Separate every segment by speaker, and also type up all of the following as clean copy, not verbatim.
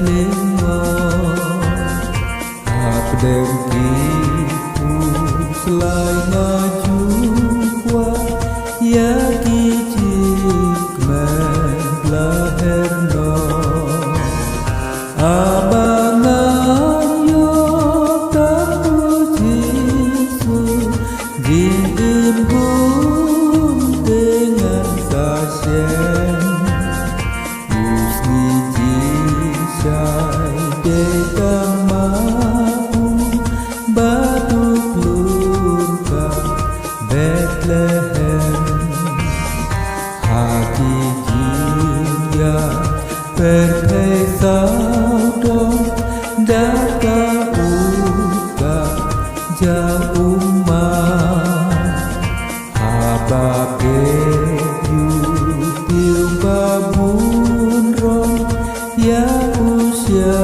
Speaker 1: Bethlehem Abdengkiku selai maju kuat ya kijik Bethlehem abangan yo tamu Yesus diimbun dengan sasyen usni jisai dekang mau batu plurka Bethlehem hakikinya perkesado daka uka jauh abake yutiu babun ron ya usia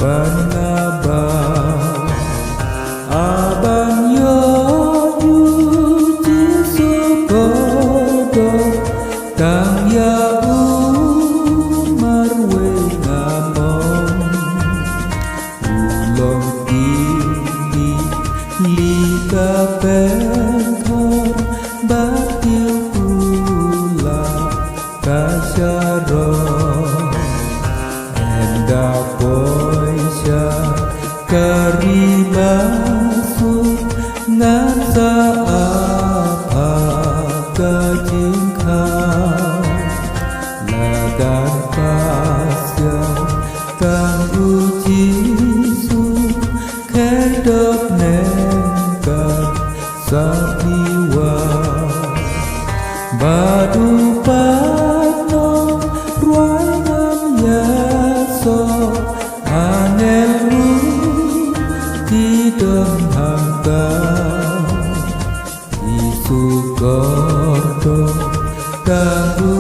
Speaker 1: banaba abang yo yuji sukodo kang ya umar we ngamong ulong tinggi lika bentor batil pula kasyaron endah poisya karimasuk ngansa apa kajingka lagan pasya kang uji su kedok nengkar sapiwa badu patno ruangan yaso anelu tidong hangga isu gordo kanggo